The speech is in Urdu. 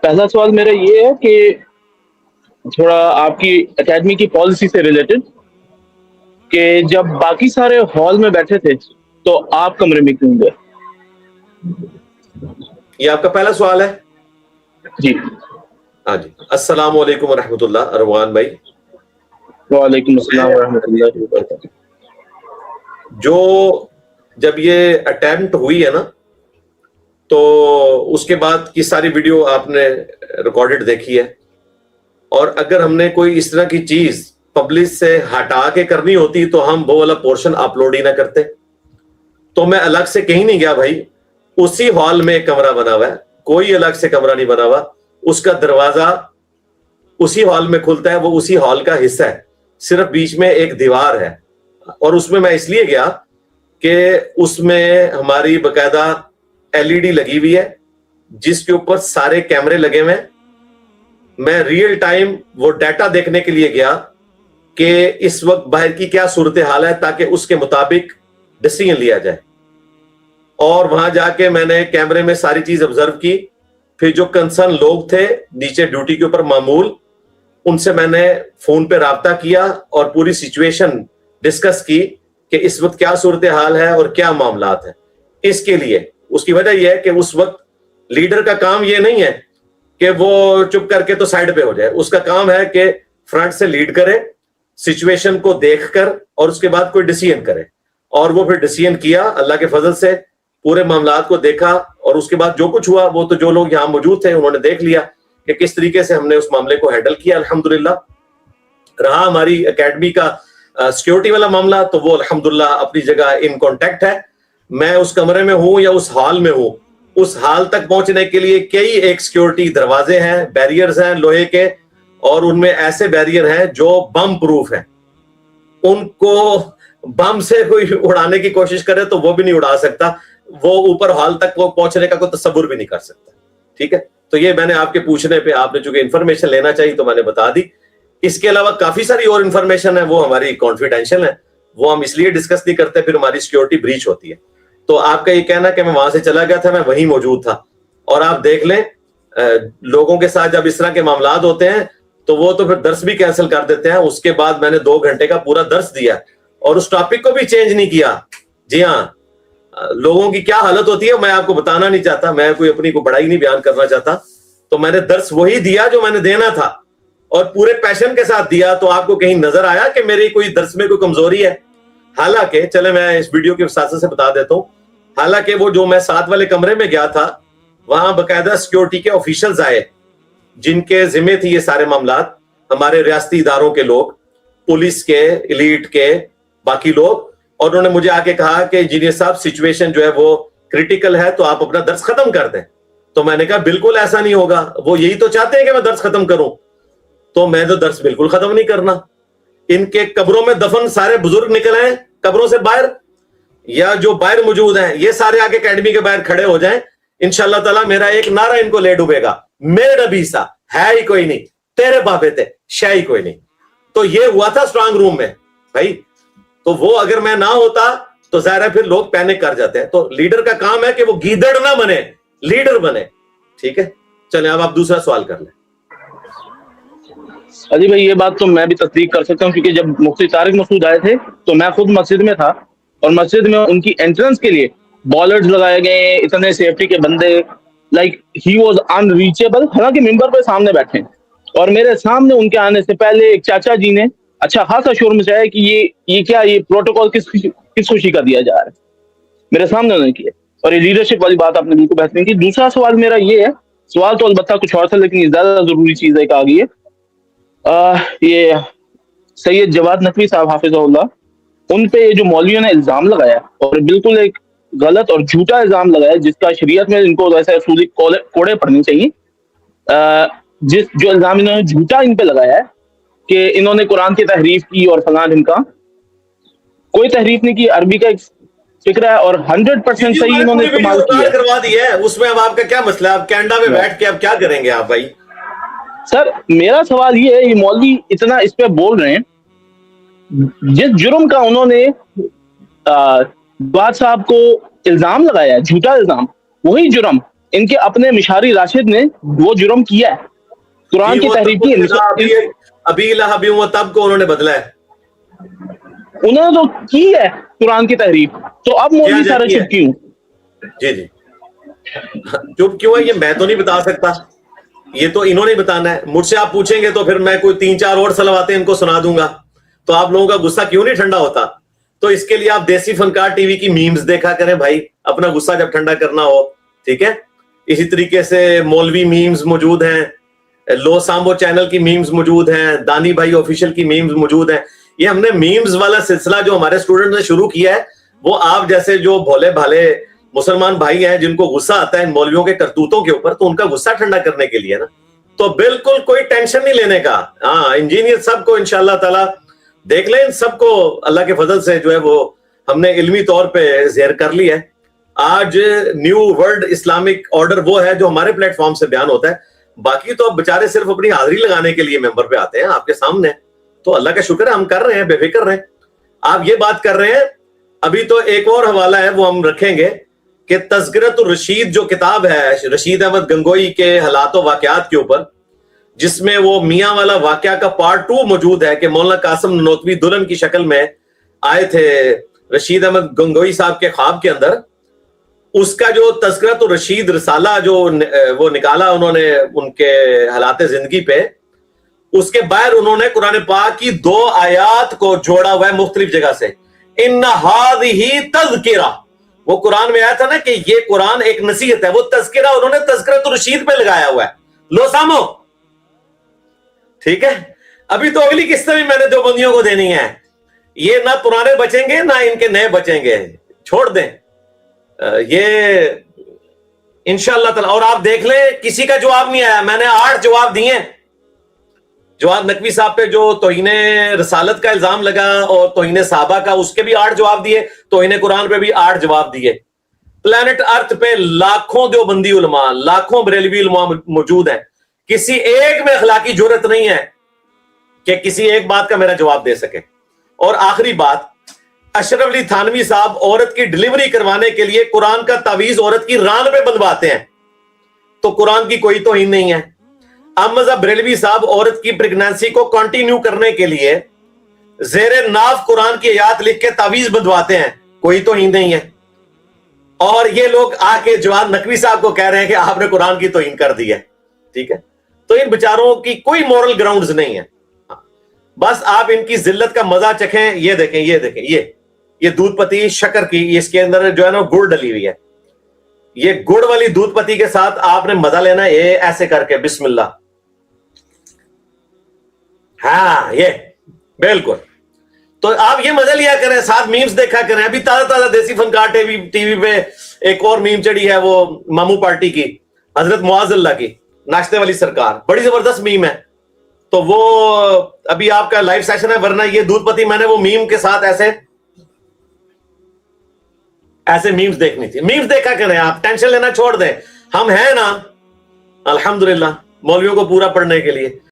پہلا سوال میرا یہ ہے کہ تھوڑا آپ کی اکیڈمی کی پالیسی سے ریلیٹڈ، کہ جب باقی سارے ہال میں بیٹھے تھے تو آپ کمرے میں کیوں گئے؟ یہ آپ کا پہلا سوال ہے؟ جی ہاں جی. السلام علیکم ورحمۃ اللہ. اروان بھائی وعلیکم السلام ورحمۃ اللہ وبرکاتہ. جو جب یہ اٹیمپٹ ہوئی ہے نا تو اس کے بعد کی ساری ویڈیو آپ نے ریکارڈڈ دیکھی ہے، اور اگر ہم نے کوئی اس طرح کی چیز پبلک سے ہٹا کے کرنی ہوتی تو ہم وہ والا پورشن اپلوڈ ہی نہ کرتے. تو میں الگ سے کہیں نہیں گیا بھائی، اسی ہال میں ایک کمرہ بنا ہوا ہے، کوئی الگ سے کمرہ نہیں بنا ہوا. اس کا دروازہ اسی ہال میں کھلتا ہے، وہ اسی ہال کا حصہ ہے، صرف بیچ میں ایک دیوار ہے. اور اس میں اس لیے گیا کہ اس میں ہماری باقاعدہ LED لگی ہوئی ہے جس کے اوپر سارے کیمرے لگے ہوئے ہیں. میں ریئل ٹائم وہ ڈیٹا دیکھنے کے لیے گیا کہ اس وقت باہر کی کیا صورتحال ہے تاکہ اس کے مطابق ڈیسیژن لیا جائے. اور وہاں جا کے میں نے کیمرے میں ساری چیز آبزرو کی. پھر جو کنسرن لوگ تھے نیچے ڈیوٹی کے اوپر معمول، ان سے میں نے فون پہ رابطہ کیا اور پوری سچویشن ڈسکس کی کہ اس وقت کیا صورتحال ہے اور کیا معاملات ہیں. اس کے لیے اس کی وجہ یہ ہے کہ اس وقت لیڈر کا کام یہ نہیں ہے کہ وہ چپ کر کے تو سائڈ پہ ہو جائے. اس کا کام ہے کہ فرنٹ سے لیڈ کرے، سچویشن کو دیکھ کر، اور اس کے بعد کوئی ڈیسیژن کرے. اور وہ پھر ڈیسیژن کیا اللہ کے فضل سے، پورے معاملات کو دیکھا، اور اس کے بعد جو کچھ ہوا وہ تو جو لوگ یہاں موجود تھے انہوں نے دیکھ لیا کہ کس طریقے سے ہم نے اس معاملے کو ہینڈل کیا. الحمدللہ رہا ہماری اکیڈمی کا سیکیورٹی والا معاملہ تو وہ الحمدللہ اپنی جگہ ان کانٹیکٹ ہے. میں اس کمرے میں ہوں یا اس ہال میں ہوں، اس حال تک پہنچنے کے لیے کئی ایک سیکیورٹی دروازے ہیں، بیریئرز ہیں لوہے کے، اور ان میں ایسے بیریئر ہیں جو بم پروف ہیں. ان کو بم سے کوئی اڑانے کی کوشش کرے تو وہ بھی نہیں اڑا سکتا، وہ اوپر حال تک وہ پہنچنے کا کوئی تصور بھی نہیں کر سکتا. ٹھیک ہے، تو یہ میں نے آپ کے پوچھنے پہ، آپ نے چونکہ انفارمیشن لینا چاہیے تو میں نے بتا دی. اس کے علاوہ کافی ساری اور انفارمیشن ہے، وہ ہماری کانفیڈینشیل ہے، وہ ہم اس لیے ڈسکس نہیں کرتے، پھر ہماری سیکیورٹی بریچ ہوتی ہے. تو آپ کا یہ کہنا کہ میں وہاں سے چلا گیا تھا، میں وہیں موجود تھا. اور آپ دیکھ لیں لوگوں کے ساتھ جب اس طرح کے معاملات ہوتے ہیں تو وہ تو پھر درس بھی کینسل کر دیتے ہیں. اس کے بعد میں نے 2 گھنٹے کا پورا درس دیا اور اس ٹاپک کو بھی چینج نہیں کیا. جی ہاں، لوگوں کی کیا حالت ہوتی ہے میں آپ کو بتانا نہیں چاہتا، میں کوئی اپنی کو بڑائی نہیں بیان کرنا چاہتا. تو میں نے درس وہی دیا جو میں نے دینا تھا اور پورے پیشن کے ساتھ دیا. تو آپ کو کہیں نظر آیا کہ میری کوئی درس میں کوئی کمزوری ہے؟ حالانکہ چلے میں اس ویڈیو کے ساتھ سے بتا دیتا ہوں، حالانکہ وہ جو میں 7 والے کمرے میں گیا تھا وہاں باقاعدہ سیکیورٹی کے آفیشلز آئے جن کے ذمہ تھی یہ سارے معاملات، ہمارے ریاستی اداروں کے لوگ، پولیس کے، ایلیٹ کے، باقی لوگ. اور انہوں نے مجھے آ کے کہا کہ انجینئر صاحب سچویشن جو ہے وہ کریٹیکل ہے تو آپ اپنا درس ختم کر دیں. تو میں نے کہا بالکل ایسا نہیں ہوگا، وہ یہی تو چاہتے ہیں کہ میں درس ختم کروں. تو میں تو درس بالکل ختم نہیں کرنا. ان کے قبروں میں دفن سارے بزرگ نکل ہیں قبروں سے باہر، یا جو باہر موجود ہیں یہ سارے آگے اکیڈمی کے باہر کھڑے ہو جائیں، انشاءاللہ تعالیٰ میرا ایک نعرہ ان کو لے ڈوبے گا، میرے نبی سا ہے ہی کوئی نہیں، تیرے بابے تھے شے ہی کوئی نہیں. تو یہ ہوا تھا اسٹرانگ روم میں بھائی. تو وہ اگر میں نہ ہوتا تو ظاہر ہے پھر لوگ پینک کر جاتے ہیں. تو لیڈر کا کام ہے کہ وہ گیدڑ نہ بنے، لیڈر بنے. ٹھیک ہے، چلیں اب آپ دوسرا سوال کر لیں. علی بھائی یہ بات تو میں بھی تصدیق کر سکتا ہوں، کیونکہ جب مفتی طارق مسعود آئے تھے تو میں خود مسجد میں تھا، اور مسجد میں ان کی انٹرنس کے لیے بالرز لگائے گئے، اتنے سیفٹی کے بندے، like he was in reachable. حالانکہ ممبر پہ سامنے بیٹھے ہیں اور میرے سامنے ان کے آنے سے پہلے ایک چاچا جی نے اچھا خاصا شور مچایا کہ یہ کیا، یہ پروٹوکول کس خوشی کا دیا جا رہا ہے. میرے سامنے انہوں نے کیا، اور یہ لیڈرشپ والی بات آپ نے بالکل بہترین کی. دوسرا سوال میرا یہ ہے، سوال تو البتہ کچھ اور تھا لیکن یہ زیادہ ضروری چیز ایک آ گئی ہے. یہ سید جواد نقوی صاحب حافظ اللہ، ان پہ یہ جو مولویوں نے الزام لگایا اور بالکل ایک غلط اور جھوٹا الزام لگایا جس کا شریعت میں ان کو ویسے اصولی کوڑے پڑنے چاہیے. جو الزام انہوں نے جھوٹا ان پہ لگایا ہے کہ انہوں نے قرآن کی تحریف کی اور فلاں، ان کا کوئی تحریف نہیں کی، عربی کا ایک فکر ہے اور 100% صحیح انہوں نے استعمال کیا کروا دی ہے. اس میں اب آپ کا کیا مسئلہ ہے؟ آپ کینیڈا میں بیٹھ کے اب کیا کریں گے آپ بھائی؟ سر میرا سوال یہ ہے، یہ مولوی اتنا اس پہ بول رہے ہیں، جس جرم کا انہوں نے جواد صاحب کو الزام لگایا ہے، جھوٹا الزام، وہی جرم ان کے اپنے مشاری راشد نے وہ جرم کیا ہے, قرآن کی تحریف کی. ابھی لہبی و تب کو انہوں نے بدلا ہے, انہوں نے تو کی ہے قرآن کی تحریف, تو اب مولوی سارے چپ کیوں؟ جی جی چپ کیوں ہے یہ میں تو نہیں بتا سکتا, یہ تو انہوں نے بتانا ہے. مجھ سے آپ پوچھیں گے تو پھر میں کوئی 3-4 اور صلواتیں ان کو سنا دوں گا, تو آپ لوگوں کا غصہ کیوں نہیں ٹھنڈا ہوتا؟ تو اس کے لیے آپ دیسی فنکار ٹی وی کی میمز دیکھا کریں بھائی, اپنا غصہ جب ٹھنڈا کرنا ہو, ٹھیک ہے. اسی طریقے سے مولوی میمز موجود ہیں, لو سامبو چینل کی میمز موجود ہیں, دانی بھائی آفیشیل کی میمز موجود ہیں. یہ ہم نے میمز والا سلسلہ جو ہمارے اسٹوڈنٹ نے شروع کیا ہے, وہ آپ جیسے جو بھولے بھالے مسلمان بھائی ہیں جن کو غصہ آتا ہے ان مولویوں کے کرتوتوں کے اوپر, تو ان کا غصہ ٹھنڈا کرنے کے لیے نا, تو بالکل کوئی ٹینشن نہیں لینے کا. ہاں انجینئر سب کو انشاءاللہ تعالی دیکھ لیں, ان سب کو اللہ کے فضل سے جو ہے وہ ہم نے علمی طور پہ زیر کر لی ہے. آج نیو ورلڈ اسلامک آرڈر وہ ہے جو ہمارے پلیٹ فارم سے بیان ہوتا ہے, باقی تو اب بےچارے صرف اپنی حاضری لگانے کے لیے ممبر پہ آتے ہیں آپ کے سامنے, تو اللہ کا شکر ہے ہم کر رہے ہیں, بے فکر رہیں. آپ یہ بات کر رہے ہیں, ابھی تو ایک اور حوالہ ہے وہ ہم رکھیں گے کہ تذکرۃ الرشید جو کتاب ہے رشید احمد گنگوئی کے حالات و واقعات کے اوپر, جس میں وہ میاں والا واقعہ کا پارٹ 2 موجود ہے کہ مولانا قاسم نانوتوی دلہن کی شکل میں آئے تھے رشید احمد گنگوئی صاحب کے خواب کے اندر. اس کا جو تذکرۃ الرشید رسالہ جو وہ نکالا انہوں نے ان کے حالات زندگی پہ, اس کے باہر انہوں نے قرآن پاک کی 2 آیات کو جوڑا ہوا ہے مختلف جگہ سے. ان ہذہ تذکرہ, وہ قرآن میں آیا تھا نا کہ یہ قرآن ایک نصیحت ہے, وہ تذکرہ انہوں نے تذکرۃ الرشید پہ لگایا ہوا ہے. لو سامو, ٹھیک ہے. ابھی تو اگلی قسط بھی میں نے دیوبندیوں کو دینی ہے, یہ نہ پرانے بچیں گے نہ ان کے نئے بچیں گے, چھوڑ دیں یہ انشاءاللہ تعالی. اور آپ دیکھ لیں کسی کا جواب نہیں آیا, میں نے 8 جواب دیے. جواد نقوی صاحب پہ جو توہین رسالت کا الزام لگا اور توہین صحابہ کا, اس کے بھی 8 جواب دیے, توہین قرآن پہ بھی 8 جواب دیے. پلانٹ ارتھ پہ لاکھوں دیوبندی علماء, لاکھوں بریلوی علماء موجود ہیں, کسی ایک میں اخلاقی جرات نہیں ہے کہ کسی ایک بات کا میرا جواب دے سکے. اور آخری بات, اشرف علی تھانوی صاحب عورت کی ڈلیوری کروانے کے لیے قرآن کا تعویذ عورت کی ران پہ بندھواتے ہیں, تو قرآن کی کوئی توہین نہیں ہے. احمد بریلوی صاحب عورت کی پریگنینسی کو کنٹینیو کرنے کے لیے زیر ناف قرآن کی آیات لکھ کے تعویذ بندھواتے ہیں, کوئی توہین نہیں ہے. اور یہ لوگ آ کے جواد نقوی صاحب کو کہہ رہے ہیں کہ آپ نے قرآن کی توہین کر دی ہے, ٹھیک ہے. تو ان بیچاروں کی کوئی مورل گراؤنڈز نہیں ہے, بس آپ ان کی ذلت کا مزہ چکھیں. یہ دیکھیں یہ دیکھیں, یہ دودھ پتی شکر کی, اس کے اندر جو ہے نا گڑ ڈلی ہوئی ہے, یہ گڑ والی دودھ پتی کے ساتھ آپ نے مزہ لینا ہے, یہ ایسے کر کے بسم اللہ. ہاں یہ بالکل, تو آپ یہ مزہ لیا کریں, ساتھ میمز دیکھا کریں. ابھی تازہ تازہ دیسی فنکار ٹی وی پہ ایک اور میم چڑھی ہے, وہ مامو پارٹی کی, حضرت معاذ اللہ کی, ناشتے والی سرکار, بڑی زبردست میم ہے. تو وہ ابھی آپ کا لائیو سیشن ہے, ورنہ یہ دودھ پتی میں نے وہ میم کے ساتھ ایسے میمز دیکھنی تھی. میمز دیکھا کریں آپ, ٹینشن لینا چھوڑ دیں. ہم ہیں نا الحمدللہ مولویوں کو پورا پڑھنے کے لیے.